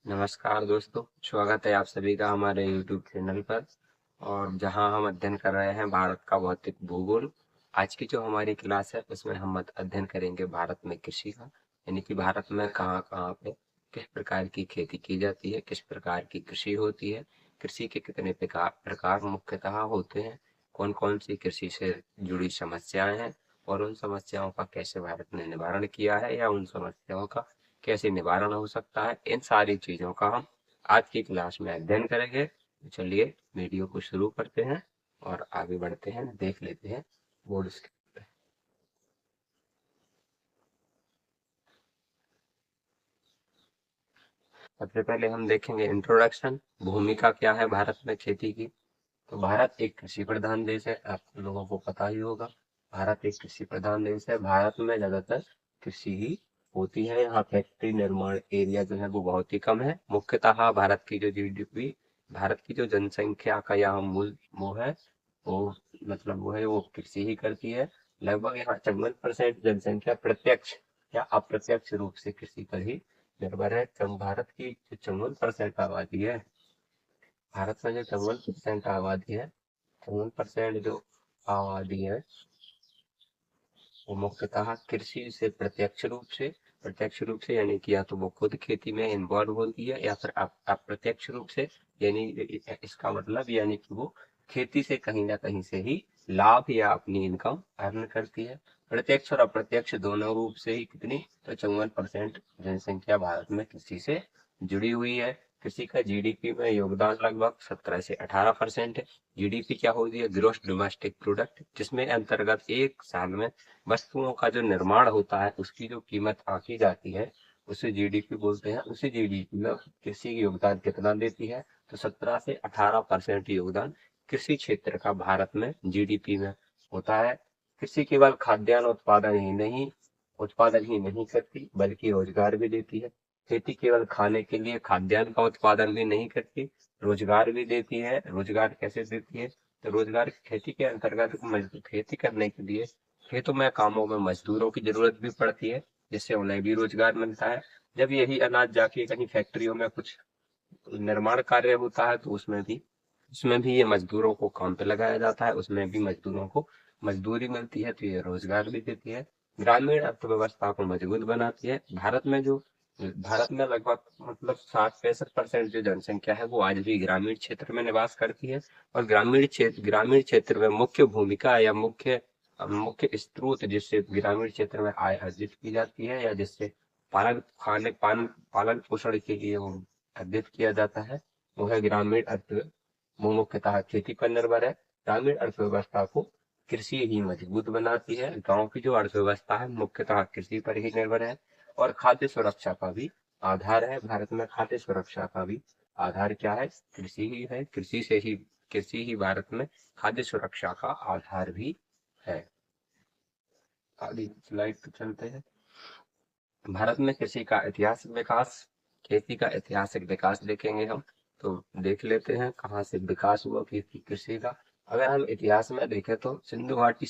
नमस्कार दोस्तों, स्वागत है आप सभी का हमारे YouTube चैनल पर। और जहां हम अध्ययन कर रहे हैं भारत का भौतिक भूगोल। आज की जो हमारी क्लास है उसमें हम अध्ययन करेंगे भारत में कृषि का, यानी कि भारत में कहाँ कहाँ पे किस प्रकार की खेती की जाती है, किस प्रकार की कृषि होती है, कृषि के कितने प्रकार मुख्यतः होते हैं, कौन कौन सी कृषि से जुड़ी समस्याएं हैं और उन समस्याओं का कैसे भारत ने निवारण किया है या उन समस्याओं का कैसे निवारण हो सकता है। इन सारी चीजों का हम आज की क्लास में अध्ययन करेंगे। तो चलिए वीडियो को शुरू करते हैं और आगे बढ़ते हैं, देख लेते हैं बोर्ड स्क्रीन पे। सबसे पहले हम देखेंगे इंट्रोडक्शन, भूमिका क्या है भारत में खेती की। तो भारत एक कृषि प्रधान देश है, आप लोगों को पता ही होगा। भारत एक कृषि प्रधान देश है। भारत में ज्यादातर कृषि ही होती है। यहाँ फैक्ट्री निर्माण एरिया जो है वो बहुत ही कम है। मुख्यतः भारत की जो जीडीपी, भारत की जो जनसंख्या का यहाँ मूल वो है, वो वो है वो कृषि ही करती है। लगभग यहाँ 54% जनसंख्या प्रत्यक्ष या अप्रत्यक्ष रूप से कृषि पर ही निर्भर है। भारत की जो 54% आबादी है, भारत में जो 54% आबादी है, 54% जो आबादी है वो मुख्यतः कृषि से प्रत्यक्ष रूप से यानी कि या तो वो खुद खेती में इन्वॉल्व होती है या फिर अप्रत्यक्ष रूप से, यानी इसका मतलब यानी कि वो खेती से कहीं ना कहीं से ही लाभ या अपनी इनकम अर्न करती है। प्रत्यक्ष और अप्रत्यक्ष दोनों रूप से ही कितनी, तो 54% जनसंख्या भारत में कृषि से जुड़ी हुई है। कृषि का जीडीपी में योगदान लगभग 17 से 18% है। जीडीपी क्या होती है? ग्रोस डोमेस्टिक प्रोडक्ट, जिसमें अंतर्गत एक साल में वस्तुओं का जो निर्माण होता है उसकी जो कीमत आंकी जाती है उसे जीडीपी बोलते हैं। उसी जीडीपी में कृषि की योगदान कितना देती है? तो 17 से 18% योगदान कृषि क्षेत्र का भारत में जीडीपी में होता है। कृषि केवल खाद्यान्न उत्पादन ही नहीं करती बल्कि रोजगार भी देती है। खेती केवल खाने के लिए खाद्यान्न का उत्पादन भी नहीं करती, रोजगार भी देती है। रोजगार कैसे देती है? तो रोजगार खेती के अंतर्गत खेती करने के लिए खेतों में कामों में मजदूरों की जरूरत भी पड़ती है, जिससे उन्हें भी रोजगार मिलता है। जब यही अनाज जाके कहीं फैक्ट्रियों में कुछ निर्माण कार्य होता है तो उसमें भी ये मजदूरों को काम पे लगाया जाता है, उसमें भी मजदूरों को मजदूरी मिलती है, तो ये रोजगार भी देती है। ग्रामीण अर्थव्यवस्था को मजबूत बनाती है। भारत में लगभग 60-65% जो जनसंख्या है वो आज भी ग्रामीण क्षेत्र में निवास करती है। और ग्रामीण क्षेत्र में मुख्य भूमिका या मुख्य स्रोत जिससे ग्रामीण क्षेत्र में आय अर्जित की जाती है या जिससे पालन पोषण के लिए वो अर्जित किया जाता है, वो है ग्रामीण अर्थ वो मुख्यतः खेती पर निर्भर है। ग्रामीण अर्थव्यवस्था को कृषि ही मजबूत बनाती है। गांव की जो अर्थव्यवस्था है मुख्यतः कृषि पर ही निर्भर है। और खाद्य सुरक्षा का भी आधार है। भारत में खाद्य सुरक्षा का भी आधार क्या है? कृषि ही है। कृषि ही भारत में खाद्य सुरक्षा का आधार भी है। आगे स्लाइड पे चलते हैं। भारत में कृषि का ऐतिहासिक विकास, खेती का ऐतिहासिक विकास देखेंगे हम। तो देख लेते हैं कहाँ से विकास हुआ कृषि का। अगर हम इतिहास में देखें तो सिंधु घाटी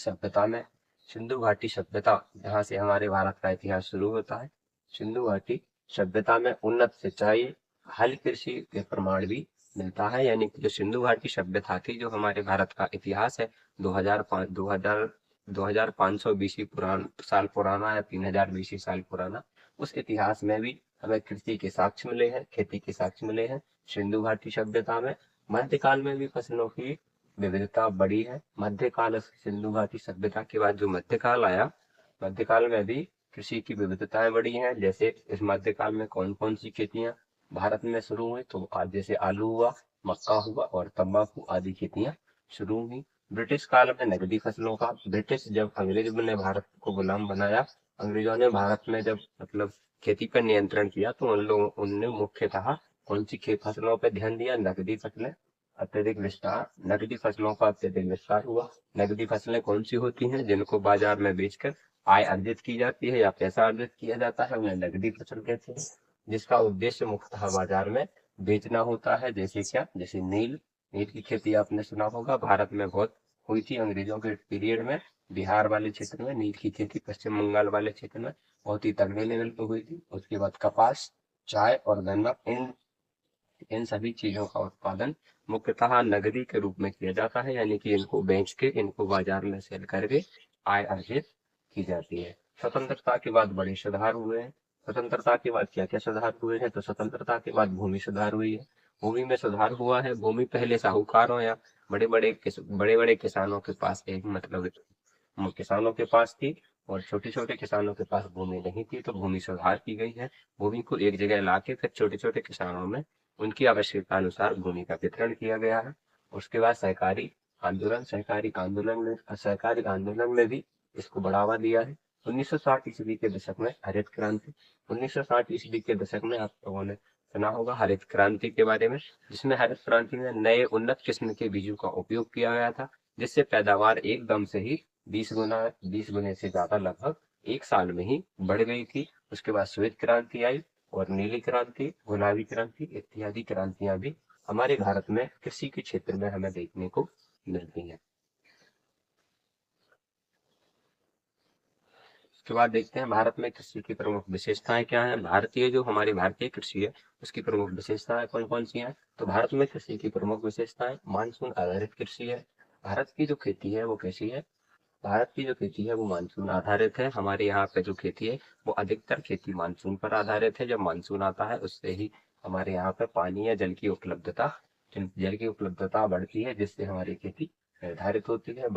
सभ्यता जहाँ से हमारे भारत का इतिहास शुरू होता है, सिंधु घाटी सभ्यता में उन्नत सिंचाई हल कृषि के प्रमाण भी मिलता है। यानी कि जो सिंधु घाटी सभ्यता थी, जो हमारे भारत का इतिहास है 2005 2500 बीसी साल पुराना या 3000 बीसी साल पुराना, उस इतिहास में भी हमें कृषि के साक्ष्य मिले हैं, खेती के साक्ष्य मिले हैं। सिंधु घाटी सभ्यता में मध्यकाल में भी फसलों की विविधता बढ़ी है। मध्यकाल सिंधु घाटी सभ्यता के बाद जो मध्यकाल आया, मध्यकाल में भी कृषि की विविधताएं बढ़ी हैं। जैसे इस मध्यकाल में कौन कौन सी खेतियां भारत में शुरू हुई, तो आज जैसे आलू हुआ, मक्का हुआ और तंबाकू आदि खेतियां शुरू हुई। ब्रिटिश काल में नकदी फसलों का, ब्रिटिश जब अंग्रेजों ने भारत को गुलाम बनाया, अंग्रेजों ने भारत में जब खेती पर नियंत्रण किया, तो उनने मुख्यतः कौन सी खेत फसलों पर ध्यान दिया? नकदी फसलों का अत्यधिक विस्तार हुआ। नकदी फसलें कौन सी होती हैं? जिनको बाजार में बेचकर आय अर्जित की जाती है या पैसा अर्जित किया जाता है, उन्हें नकदी फसल कहते हैं। जिसका उद्देश्य मुख्यतः बाजार में बेचना होता है। जैसे नील की खेती आपने सुना होगा, भारत में बहुत हुई थी अंग्रेजों के पीरियड में। बिहार वाले क्षेत्र में नील की खेती, पश्चिम बंगाल वाले क्षेत्र में बहुत ही तगड़े लेवल पर हुई थी। उसके बाद कपास, चाय और गन्ना, इन इन सभी चीजों का उत्पादन मुख्यतः नगदी के रूप में किया जाता है, यानी कि इनको बेच के, इनको बाजार में सेल करके आय अर्जित की जाती है। स्वतंत्रता के बाद बड़े सुधार हुए हैं। स्वतंत्रता के बाद क्या क्या सुधार हुए हैं? तो स्वतंत्रता के बाद भूमि सुधार हुई है। भूमि में सुधार हुआ है। भूमि पहले साहूकारों या बड़े बड़े किसानों के पास एक मतलब किसानों के पास थी, और छोटे छोटे किसानों के पास भूमि नहीं थी, तो भूमि सुधार की गई है। भूमि को एक जगह लाके फिर छोटे छोटे किसानों में उनकी आवश्यकता अनुसार भूमि का वितरण किया गया है। उसके बाद सहकारी आंदोलन में भी इसको बढ़ावा दिया है। 1960 ईस्वी के दशक में हरित क्रांति। 1960 ईस्वी के दशक में आप लोगों ने सुना होगा हरित क्रांति के बारे में, जिसमें हरित क्रांति में नए उन्नत किस्म के बीजों का उपयोग किया गया था, जिससे पैदावार एकदम से ही 20 गुने से ज्यादा लगभग एक साल में ही बढ़ गई थी। उसके बाद श्वेत क्रांति आई, और नीली क्रांति, गुलाबी क्रांति इत्यादि क्रांतियां भी हमारे भारत में कृषि के क्षेत्र में हमें देखने को मिलती हैं। उसके बाद देखते हैं भारत में कृषि की प्रमुख विशेषताएं क्या हैं। हमारी भारतीय कृषि है, उसकी प्रमुख विशेषताएं कौन कौन सी हैं? तो भारत में कृषि की प्रमुख विशेषताएं मानसून आधारित कृषि है। भारत की जो खेती है वो कैसी है? भारत की जो खेती है वो मानसून आधारित है। हमारे यहाँ पे जो खेती है वो अधिकतर खेती मानसून पर आधारित है। जब मानसून आता है उससे ही हमारे यहाँ पे पानी या जल की उपलब्धता बढ़ती है, जिससे हमारी खेती निर्धारित होती है।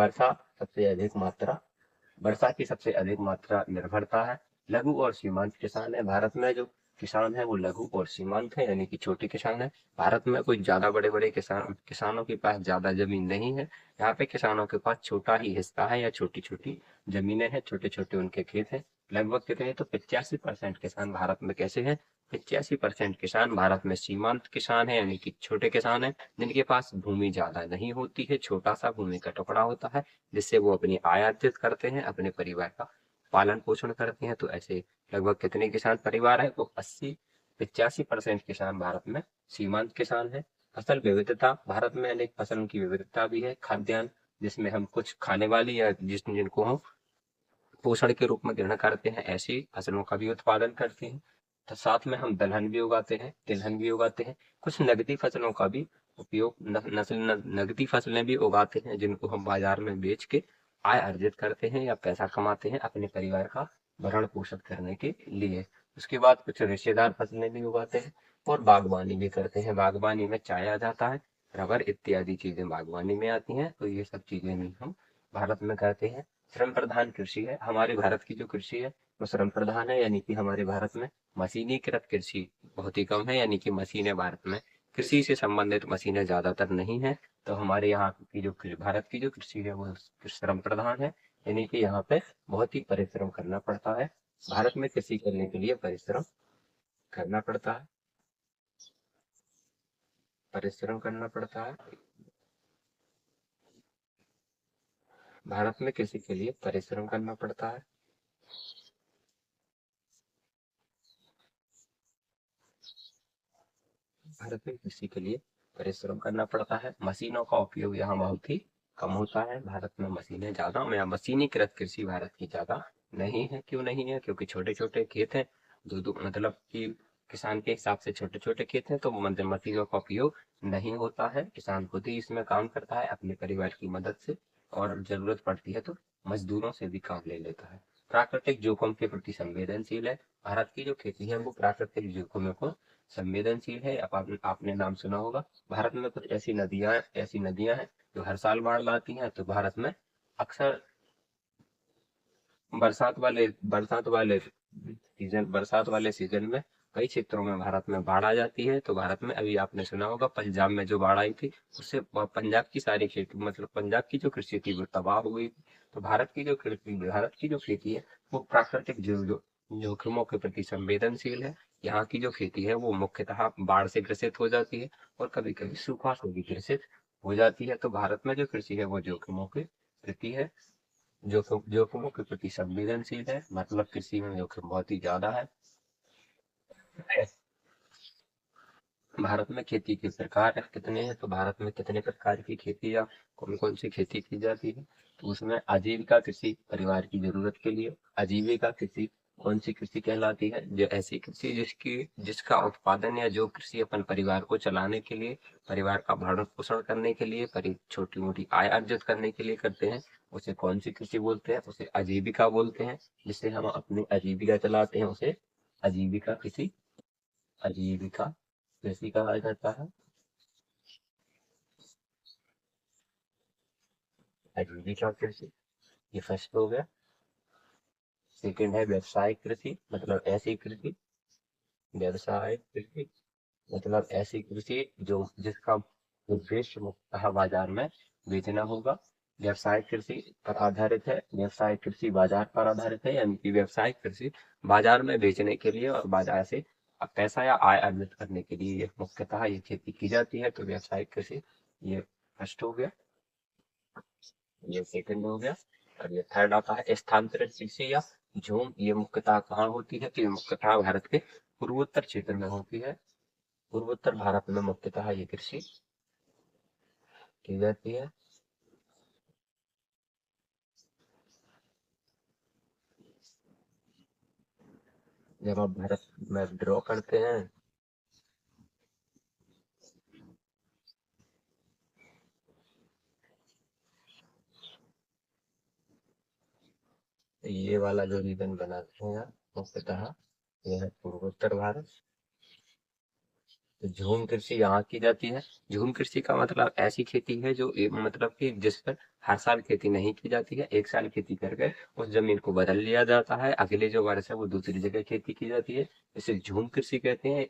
वर्षा की सबसे अधिक मात्रा निर्भरता है। लघु और सीमांत किसान है। भारत में जो किसान है वो लघु और सीमांत है, यानी कि छोटे किसान है। भारत में कोई ज्यादा बड़े बड़े किसानों के पास ज्यादा जमीन नहीं है। यहाँ पे किसानों के पास छोटा ही हिस्सा है या छोटी छोटी जमीनें हैं, छोटे छोटे उनके खेत हैं। लगभग कितने? तो 85% किसान भारत में कैसे हैं? 85% किसान भारत में सीमांत किसान है, यानी कि छोटे किसान है, जिनके पास भूमि ज्यादा नहीं होती है, छोटा सा भूमि का टुकड़ा होता है, जिससे वो अपनी आय अर्जित करते हैं, अपने परिवार का पालन पोषण करते हैं। तो ऐसे लगभग कितने किसान परिवार है? तो 85% किसान भारत में सीमांत किसान है। फसल विविधता, भारत में अनेक फसलों की विविधता भी है। खाद्यान्न, जिसमें हम कुछ खाने वाली या जिनको हम पोषण के रूप में ग्रहण करते हैं, ऐसी फसलों का भी उत्पादन करते हैं। तो साथ में हम दलहन भी उगाते हैं, तिलहन भी उगाते हैं। कुछ नगदी फसलों का भी उपयोग नगदी फसलें भी उगाते हैं, जिनको हम बाजार में बेच के आय अर्जित करते हैं या पैसा कमाते हैं अपने परिवार का भरण पोषण करने के लिए। उसके बाद कुछ रेशेदार फसलें भी उगाते हैं, और बागवानी भी करते हैं। बागवानी में चाय आ जाता है, रबर इत्यादि चीजें बागवानी में आती हैं। तो ये सब चीजें भी हम भारत में करते हैं। श्रम प्रधान कृषि है। हमारे भारत की जो कृषि है वो श्रम प्रधान है, यानी कि हमारे भारत में मशीनीकृत कृषि बहुत ही कम है, यानी कि मशीनें भारत में, कृषि से संबंधित मशीनें ज्यादातर नहीं है। तो हमारे यहाँ की जो भारत की जो कृषि है वो श्रम प्रधान है, यानी कि यहाँ पे बहुत ही परिश्रम करना पड़ता है। भारत में कृषि करने के लिए करना पड़ता है परिश्रम करना पड़ता है। भारत में कृषि के लिए परिश्रम करना पड़ता है। भारत में कृषि के लिए परिश्रम करना पड़ता है। मशीनों का उपयोग यहाँ बहुत ही कम होता है। भारत में मशीनें ज्यादा या मशीनीकृत कृषि भारत की ज्यादा नहीं है। क्यों नहीं है? क्योंकि छोटे छोटे खेत हैं, दो मतलब कि किसान के हिसाब से छोटे छोटे खेत हैं, तो मशीनों का उपयोग नहीं होता है। किसान खुद ही इसमें काम करता है अपने परिवार की मदद से, और जरूरत पड़ती है तो मजदूरों से भी काम ले लेता है। प्राकृतिक जोखिम के प्रति संवेदनशील है। भारत की जो खेती है वो प्राकृतिक जोखिमों को संवेदनशील है। अब आपने नाम सुना होगा, भारत में कुछ ऐसी नदियां हैं जो हर साल बाढ़ लाती हैं। तो भारत में अक्सर बरसात वाले सीजन में कई क्षेत्रों में भारत में बाढ़ आ जाती है। तो भारत में अभी आपने सुना होगा पंजाब में जो बाढ़ आई थी, उससे पंजाब की सारी खेती मतलब पंजाब की जो कृषि थी वो तबाह हो गई थी। तो भारत की जो खेती है वो प्राकृतिक जोखिमों के प्रति संवेदनशील है। यहाँ की जो खेती है वो मुख्यतः बाढ़ से ग्रसित हो जाती है, और कभी कभी सूखा से भी ग्रसित हो जाती है। तो भारत में जो कृषि है वो जोखिमों के प्रति है, जोखिमों के प्रति संवेदनशील है। मतलब कृषि में जोखिम बहुत ही ज्यादा है। भारत में खेती के प्रकार कितने हैं? तो भारत में कितने प्रकार की खेती या कौन कौन सी खेती की जाती है? तो उसमें आजीविका कृषि, परिवार की जरूरत के लिए। आजीविका कृषि कौन सी कृषि कहलाती है? जो ऐसी कृषि जिसका उत्पादन या जो कृषि अपन परिवार को चलाने के लिए, परिवार का भरण पोषण करने के लिए, छोटी मोटी आय अर्जित करने के लिए करते हैं, उसे कौन सी कृषि बोलते हैं? उसे आजीविका बोलते हैं। जिससे हम अपनी आजीविका चलाते हैं उसे आजीविका कृषि, आजीविका कृषि कहा जाता है। आजीविका कृषि, ये फर्स्ट हो गया। सेकंड है व्यवसायिक कृषि, मतलब ऐसी कृषि, व्यवसाय कृषि मतलब ऐसी कृषि जो जिसका उद्देश्य मुख्यतः बाजार में बेचना होगा। व्यवसायिक कृषि पर आधारित है, व्यवसायिक कृषि बाजार पर आधारित है, यानी कि व्यवसायिक कृषि बाजार में बेचने के लिए और बाजार से पैसा या आय अर्जित करने के लिए मुख्यतः ये खेती की जाती है। तो व्यवसायिक कृषि ये फर्स्ट हो गया, ये सेकंड हो गया। और ये थर्ड आता है स्थानांतरित कृषि या झूम। ये मुख्यतः कहाँ होती है? तो ये मुख्यतः भारत के पूर्वोत्तर क्षेत्र में होती है। पूर्वोत्तर भारत में मुख्यतः ये कृषि की जाती है। जब आप भारत में ड्रॉ करते हैं तो ये वाला जो रीजन बनाते हैं आप, मुख्यतः यह है पूर्वोत्तर भारत। तो झूम कृषि यहाँ की जाती है। झूम कृषि का मतलब ऐसी खेती है जो मतलब कि जिस पर हर साल खेती नहीं की जाती है, एक साल खेती करके उस जमीन को बदल लिया जाता है, अगले जो वर्ष है वो दूसरी जगह खेती की जाती है। इसे झूम कृषि कहते हैं।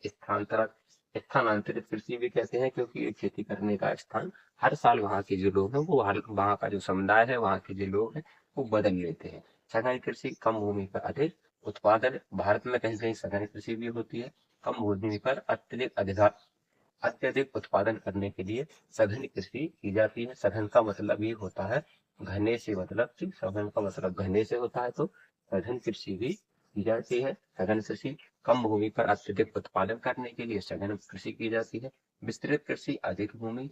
स्थानांतरित कृषि भी कहते हैं, क्योंकि ये खेती करने का स्थान हर साल वहाँ के जो लोग हैं वो वहाँ का जो समुदाय है, वहाँ के जो लोग हैं वो बदल लेते हैं। सघन कृषि कम भूमि पर अधिक उत्पादन। भारत में कहीं कहीं सघन कृषि भी होती है। कम भूमि पर अत्यधिक उत्पादन करने के लिए सघन कृषि की जाती है। सघन का मतलब ये होता है घने से, मतलब कि सघन का मतलब घने से होता है, तो सघन कृषि भी की जाती है। सघन कृषि कम भूमि पर अत्यधिक उत्पादन करने के लिए सघन कृषि की जाती है। विस्तृत कृषि अधिक भूमि,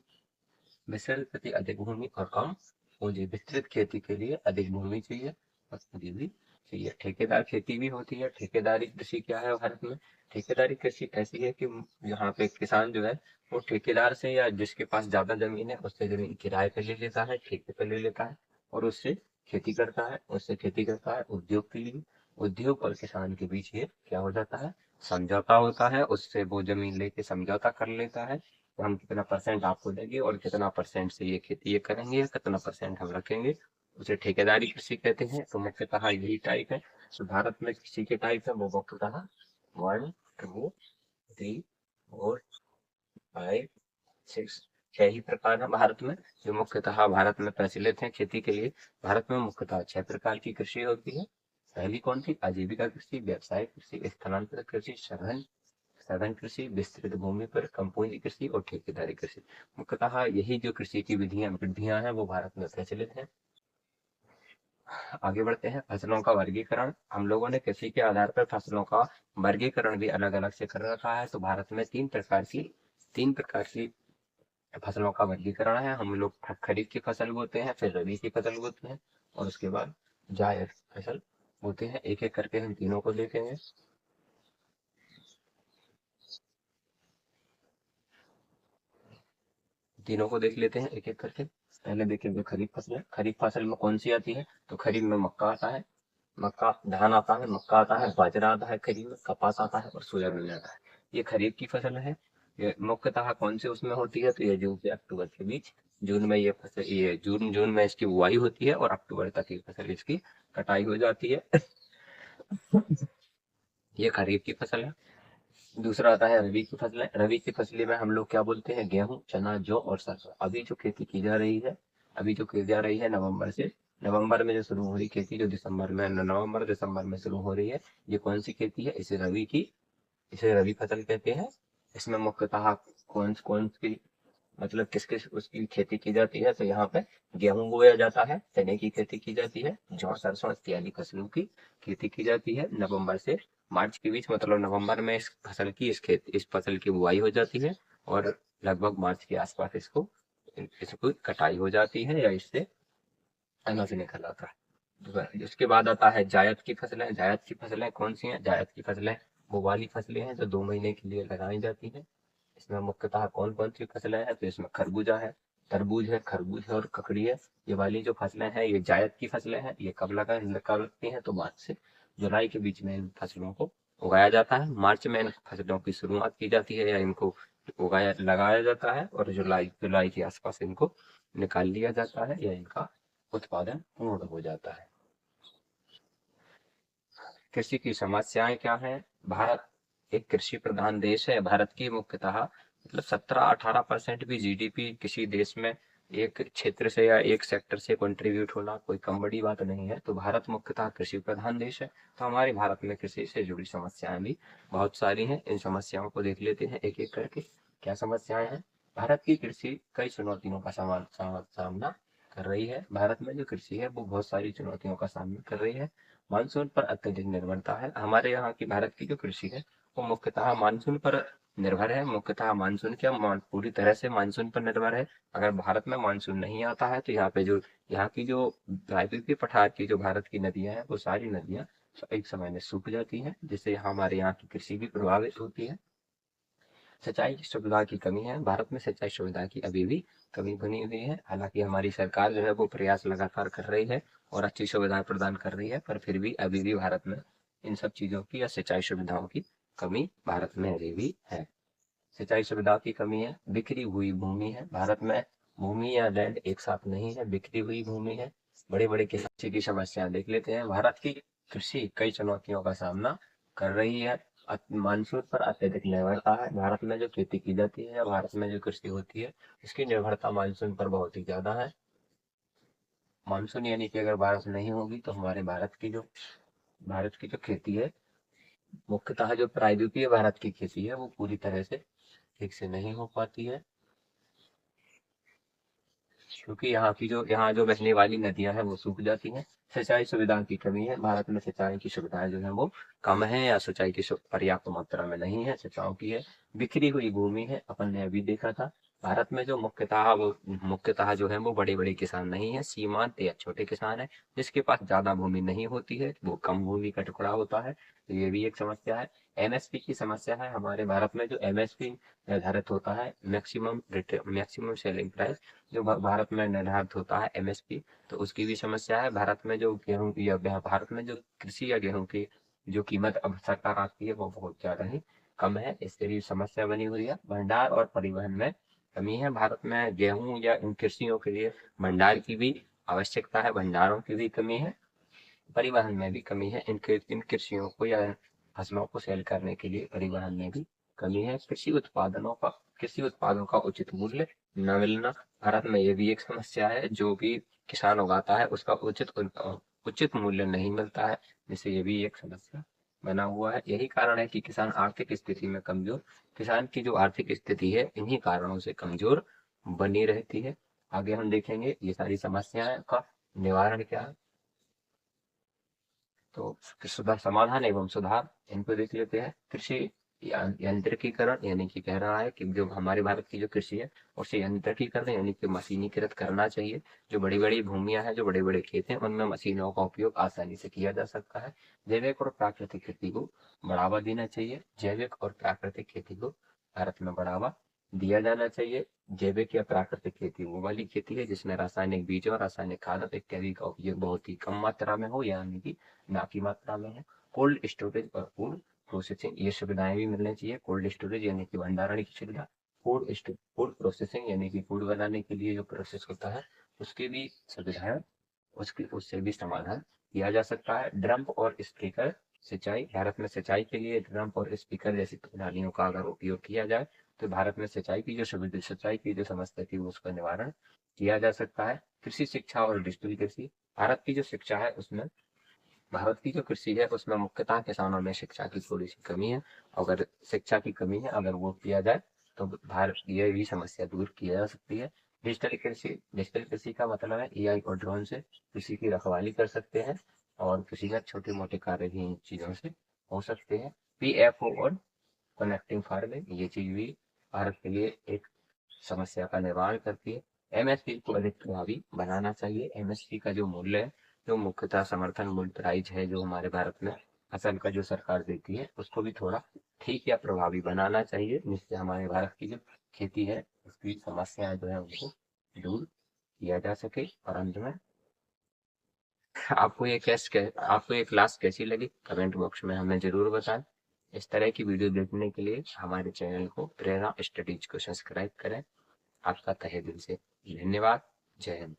विस्तृत कृषि अधिक भूमि और कम पूंजी। विस्तृत खेती के लिए अधिक भूमि चाहिए और पूंजी भी चाहिए। ठेकेदार खेती भी होती है। ठेकेदारी कृषि क्या है भारत में? ठेकेदारी कृषि ऐसी है कि यहाँ पे किसान जो है वो ठेकेदार से या जिसके पास ज्यादा जमीन है उससे जमीन किराए पे ले लेता है, ठेके पे ले लेता है और उससे खेती करता है। उससे खेती करता है उद्योग के लिए। उद्योग और किसान के बीच ये क्या हो जाता है? समझौता होता है। उससे वो जमीन लेके समझौता कर लेता है, तो हम कितना परसेंट आपको देंगे और कितना परसेंट से ये खेती ये करेंगे या कितना परसेंट हम रखेंगे, उसे ठेकेदारी कृषि कहते हैं। तो मुख्यतः यही टाइप है। तो भारत में कृषि के टाइप है वो मुख्यतः 1 2 3 4 5 6, 6 ही प्रकार है भारत में, जो मुख्यतः भारत में प्रचलित है खेती के लिए। भारत में मुख्यतः 6 प्रकार की कृषि होती है। पहली कौन सी? आजीविका कृषि, व्यवसायिक कृषि, स्थानांतरित कृषि, सघन सघन कृषि, विस्तृत भूमि पर कम पूंजी कृषि और ठेकेदारी कृषि। मुख्यतः यही जो कृषि की विधियां हैं वो भारत में प्रचलित है। आगे बढ़ते हैं। फसलों का वर्गीकरण। हम लोगों ने कृषि के आधार पर फसलों का वर्गीकरण भी अलग अलग से कर रखा है। तो भारत में तीन प्रकार की फसलों का वर्गीकरण है। हम लोग खरीफ की फसल बोते हैं, फिर रबी की फसल बोते हैं और उसके बाद जायद फसल बोते हैं। एक एक करके हम तीनों को देखेंगे। तीनों को देख लेते हैं एक एक करके। पहले देखेंगे खरीफ फसल। खरीफ फसल में कौन सी आती है? तो खरीफ में मक्का आता है, मक्का धान आता है, मक्का आता है, बाजरा आता है, खरीफ में कपास आता है और सोयाबीन आता है। ये खरीफ की फसल है। ये मुख्यतः कौन से उसमें होती है? तो ये जून से अक्टूबर के बीच। जून में ये फसल, ये जून जून में इसकी बुआई होती है और अक्टूबर तक ये फसल इसकी कटाई हो जाती है। ये खरीफ की फसल है। दूसरा आता है रबी की फसलें। रबी की फसलें में हम लोग क्या बोलते हैं? गेहूं, चना, जौ और सरसों। अभी जो खेती की जा रही है, अभी जो की जा रही है नवंबर से, नवंबर में जो शुरू हो रही खेती, जो दिसंबर में, नवंबर दिसंबर में शुरू हो रही है, ये कौन सी खेती है? इसे रबी फसल कहते हैं। इसमें मुख्यतः कौन कौन सी, मतलब किस किस उसकी खेती की जाती है? तो यहाँ पे गेहूं बोया जाता है, चने की खेती की जाती है, जौ, सरसों इत्यादि फसलों की खेती की जाती है नवंबर से मार्च के बीच। मतलब नवंबर में इस फसल की बुआई हो जाती है और लगभग मार्च के आसपास इसको इसको कटाई हो जाती है या इससे अनाज निकल आता है। उसके बाद आता है जायद की फसलें। जायद की फसलें कौन सी हैं? जायद की फसलें वो वाली फसलें हैं जो 2 महीने के लिए लगाई जाती हैं। इसमें मुख्यतः कौन कौन सी फसलें हैं? तो इसमें खरबूजा है, तरबूज है, खरबूज है और ककड़ी है। ये वाली जो फसलें हैं ये जायद की फसलें हैं। ये कब लगती हैं? तो मार्च से जुलाई के बीच में इन फसलों को उगाया जाता है। मार्च में इन फसलों की शुरुआत की जाती है या इनको उगाया लगाया जाता है और जुलाई जुलाई के आसपास इनको निकाल लिया जाता है या इनका उत्पादन पूर्ण हो जाता है। कृषि की समस्याएं क्या हैं? भारत एक कृषि प्रधान देश है। भारत की मुख्यतः मतलब 17-18% भी जीडीपी किसी देश में एक क्षेत्र से या एक सेक्टर से कंट्रीब्यूट होना कोई कम बड़ी बात नहीं है। तो भारत मुख्यतः कृषि प्रधान देश है। तो हमारे भारत में कृषि से जुड़ी समस्याएं भी बहुत सारी हैं। इन समस्याओं को देख लेते हैं एक एक करके। क्या समस्याएं हैं? भारत की कृषि कई चुनौतियों का सामना कर रही है। भारत में जो कृषि है वो बहुत सारी चुनौतियों का सामना कर रही है। मानसून पर अत्यधिक निर्भरता है। हमारे यहाँ की भारत की जो कृषि है वो मुख्यतः मानसून पर निर्भर है। मुख्यतः मानसून क्या पूरी तरह से मानसून पर निर्भर है। अगर भारत में मानसून नहीं आता है तो यहाँ की जो वायव्य पठार की जो भारत की नदियां हैं वो सारी नदियां एक समय में सूख जाती हैं, जिससे हमारे यहाँ की कृषि भी प्रभावित होती है। सिंचाई की सुविधा की कमी है। भारत में सिंचाई सुविधा की अभी भी कमी बनी हुई है। हालांकि हमारी सरकार जो है वो प्रयास लगातार कर रही है और अच्छी सुविधाएं प्रदान कर रही है, पर फिर भी अभी भी भारत में इन सब चीजों की या सिंचाई सुविधाओं की कमी भारत में अभी भी है। सिंचाई सुविधा की कमी है। बिखरी हुई भूमि है। भारत में भूमि या लैंड एक साथ नहीं है, बिखरी हुई भूमि है। बड़े बड़े किसान की समस्या देख लेते हैं। भारत की कृषि कई चुनौतियों का सामना कर रही है। मानसून पर अत्यधिक निर्भरता है। भारत में जो खेती की जाती है या भारत में जो कृषि होती है उसकी निर्भरता मानसून पर बहुत ही ज्यादा है। मानसून यानी कि अगर बारिश नहीं होगी तो हमारे भारत की जो खेती है, मुख्यतः जो प्रायद्वीपीय भारत की खेती है वो पूरी तरह से ठीक से नहीं हो पाती है, क्योंकि यहाँ जो बहने वाली नदियां हैं वो सूख जाती हैं। सिंचाई सुविधा की कमी है। भारत में सिंचाई की सुविधाएं जो है वो कम है या सिंचाई की पर्याप्त मात्रा में नहीं है। सिंचाई की है। बिखरी हुई भूमि है। अपन ने अभी देखा था भारत में जो मुख्यतः जो है वो बड़े बड़े किसान नहीं है, सीमांत या छोटे किसान है। जिसके पास ज्यादा भूमि नहीं होती है वो कम भूमि का टुकड़ा होता है। तो ये भी एक समस्या है। एमएसपी की समस्या है। हमारे भारत में जो एमएसपी निर्धारित होता है, मैक्सिमम सेलिंग प्राइस, जो भारत में निर्धारित होता है एमएसपी, तो उसकी भी समस्या है। भारत में जो गेहूं की या भारत में जो कृषि या गेहूं की जो कीमत अब सरकार आती है वो बहुत ज्यादा ही कम है। इससे भी समस्या बनी हुई है। भंडार और परिवहन में कमी है। भारत में गेहूं या इन कृषियों के लिए भंडार की भी आवश्यकता है। भंडारों की भी कमी है। परिवहन में भी कमी है। इन कृषियों को या फसलों को सेल करने के लिए परिवहन में भी कमी है। कृषि उत्पादों का उचित मूल्य न मिलना। भारत में ये भी एक समस्या है। जो भी किसान उगाता है उसका उचित मूल्य नहीं मिलता है, जिससे ये भी एक समस्या बना हुआ है। यही कारण है कि किसान आर्थिक स्थिति में कमजोर किसान की जो आर्थिक स्थिति है इन्हीं कारणों से कमजोर बनी रहती है। आगे हम देखेंगे ये सारी समस्याएं का निवारण क्या है। तो समाधान एवं सुधार इनको देख लेते हैं। कृषि यंत्रिकीकरण यानी कि कह रहा है कि जो हमारे भारत की जो कृषि है उसे यंत्रिकीकरण यानी कि मशीनीकृत करना चाहिए। जो बड़ी बड़ी भूमियां हैं, जो बड़े बड़े खेत हैं, उनमें मशीनों का उपयोग आसानी से किया जा सकता है। जैविक और प्राकृतिक खेती को बढ़ावा देना चाहिए। जैविक और प्राकृतिक खेती को भारत में बढ़ावा दिया जाना चाहिए। जैविक या प्राकृतिक खेती वो वाली खेती है जिसमें रासायनिक बीजों, रासायनिक खाद इत्यादि का उपयोग बहुत ही कम मात्रा में हो, यानी कि ना की मात्रा में है। कोल्ड स्टोरेज और फूड प्रोसेसिंग ये सुविधाएं भी मिलनी चाहिए। कोल्ड स्टोरेज यानी कि भंडारण की सुविधा, फूड प्रोसेसिंग यानी कि फूड बनाने के लिए जो प्रोसेस होता है उसकी भी सुविधाएं, उसकी उससे भी समाधान किया जा सकता है। ड्रम और स्प्रिंकलर सिंचाई, भारत में सिंचाई के लिए ड्रम और स्पीकर जैसी प्रणालियों का अगर उपयोग किया जाए तो भारत में सिंचाई की जो समस्या थी उसका निवारण किया जा सकता है। कृषि शिक्षा और डिजिटल कृषि, भारत की जो शिक्षा है उसमें भारत की जो कृषि है उसमें मुख्यतः किसानों में शिक्षा की थोड़ी सी कमी है। अगर शिक्षा की कमी है अगर वो किया जाए तो भारत ये भी समस्या दूर की जा सकती है। डिजिटल कृषि का मतलब है एआई और ड्रोन से कृषि की रखवाली कर सकते हैं और कृषि का छोटे मोटे कार्य भी इन चीजों से हो सकते हैं। पीएफओ और कनेक्टिंग फार्मिंग ये चीज भी भारत के लिए एक समस्या का निवारण करती है। एमएसपी को अधिक प्रभावी बनाना चाहिए। एमएसपी का जो मूल्य है जो मुख्यतः समर्थन मूल्य प्राइस है जो हमारे भारत में फसल का जो सरकार देती है उसको भी थोड़ा ठीक या प्रभावी बनाना चाहिए, जिससे हमारे भारत की जो खेती है उसकी समस्याएं जो है उनको दूर किया जा सके। और अंत में आपको ये क्लास कैसी लगी कमेंट बॉक्स में हमें जरूर बताएं। इस तरह की वीडियो देखने के लिए हमारे चैनल को प्रेरणा स्टडीज को सब्सक्राइब करें। आपका तहे दिल से धन्यवाद। जय हिंद।